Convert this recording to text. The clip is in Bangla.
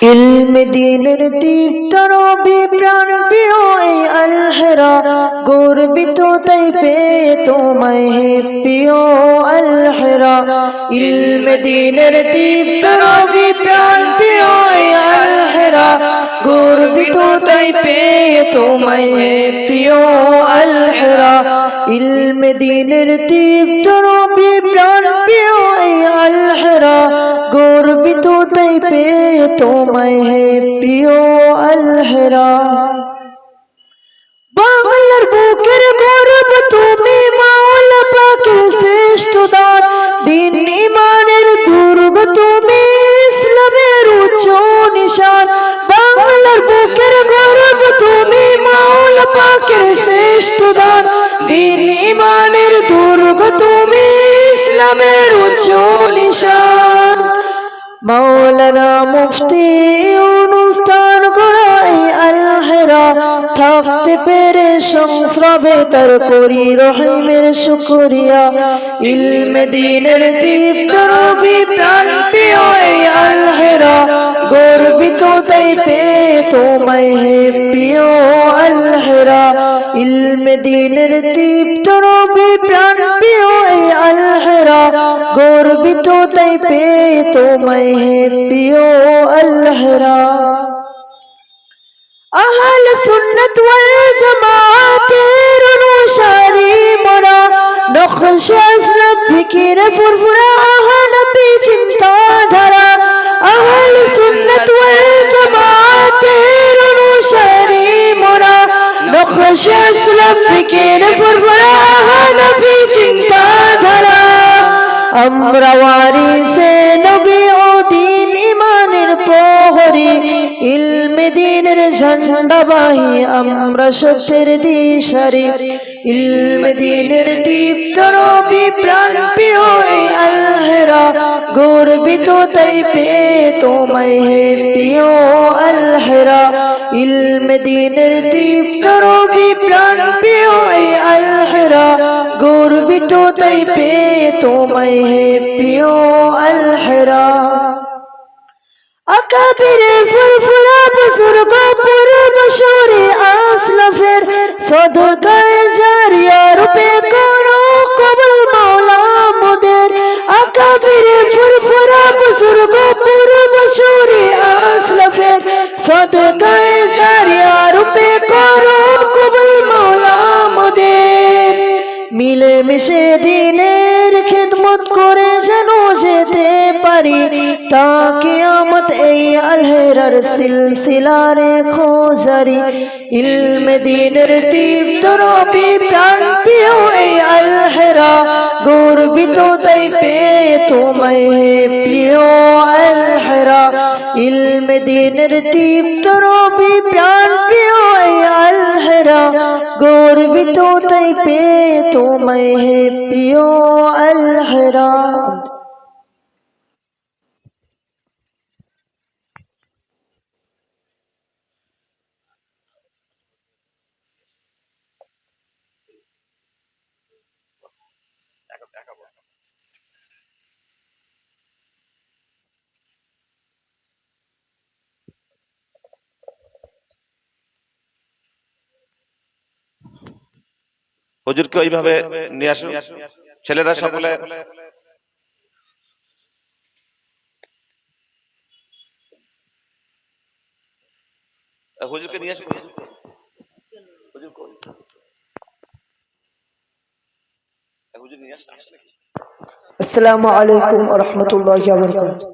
ইলমে দ্বীনের দীপ্ত রবি প্রাণ প্রিয় এই আল হেরা, গর্বিত তাই পেয়ে তোমায় হে প্রিয় আল হেরা। ইলমে দ্বীনের দীপ্ত রবি প্রাণ প্রিয় এই আল হেরা, গর্বিত তাই পেয়ে তোমায় হে প্রিয় আল হেরা। ইলমে দ্বীনের দীপ্ত রবি প্রাণ প্রিয় এই আল হেরা, গর্বিত তাই পেয়ে তোমায় হে প্রিয় আল হেরা। বাংলার বুকের গর্ব তুমি, মাওলা পাকের শ্রেষ্ঠ দান, দ্বীন ঈমানের দুর্গ তুমি, ইসলামের উচ্চ নিশান। বাংলার বুকের গর্ব তুমি, মাওলা পাকের শ্রেষ্ঠ দান, দ্বীন ঈমানের দুর্গ তুমি, ইসলামের উচ্চ নিশান। মাওলানা মুফতি অনুষ্ঠান গড়াই আল হেরা, থাকতে পেরে সংস্রবে তার করি রহিমের শুকরিয়া। ইলমে দ্বীনের দীপ্ত রবি প্রাণ প্রিয় এই আল হেরা, গর্বিত তাই পেয়ে তোমায় হে প্রিয় আল হেরা। ইলমে দ্বীনের দীপ্ত রবি প্রাণ প্রিয় এই আল হেরা, গর্বিত তাই পেয়ে তোমায় হে প্রিয় আল হেরা। আহল সুন্নাত ওয়াল জামাতের অনুসারী মোরা, নকশ ইসলাম ফিকির ফুরফুরা আহনাফি চিন্তাধারা। আহল সুন্নাত ওয়াল জামাতের অনুসারী মোরা, নকশ ইসলাম ফিকির ফুরফুরা আহনাফি চিন্তাধারা। আমরা ওয়ারিসে নবী ও দ্বীন ঈমানের প্রহরী, ইলমে দ্বীনের ঝান্ডাবাহী আমরা সত্যের দিশারি। ইলমে দ্বীনের দীপ্ত রবি প্রাণ প্রিয় এই আল হেরা, গর্বিত তাই পেয়ে তোমায় হে প্রিয় আল হেরা। ইলমে দ্বীনের দীপ্ত রবি প্রাণ প্রিয় এই আল হেরা, গর্বিত তাই পেয়ে তোমায় হে প্রিয় আল হেরা। আকাবিরে ফুরফুরা বুজুর্গ পূর্বসূরি আসলাফের সদকায়ে জারিয়া রূপে করো কবুল মাওলা মোদের। আকাবিরে ফুরফুরা বুজুর্গ পূর্বসূরি আসলাফের সদকায়ে জারিয়া রূপে করো কবুল মাওলা মোদের। মিলে মিশে দ্বীনের খিদমত করে যেন যেতে পারি, তা কিয়ামত এই আল হেরার সিলসিলা রেখো জারি। ইলমে দ্বীনের দীপ্ত রবি প্রাণ প্রিয় এই আল হেরা, গর্বিত তাই পেয়ে তোমায় হে প্রিয় আল হেরা। ইলমে দ্বীনের দীপ্ত রবি প্রাণ প্রিয় এই আল হেরা, গর্বিত তাই পেয়ে তোমায় হে প্রিয় আল হেরা। হুজুরকে ওইভাবে নিয়ে আসুন, ছেলেরা সকলে। হুজুরকে নিয়ে আসুন, হুজুর নিয়ে আসুন। আসসালামু আলাইকুম ওয়া রাহমাতুল্লাহি ওয়া বারাকাতুহু।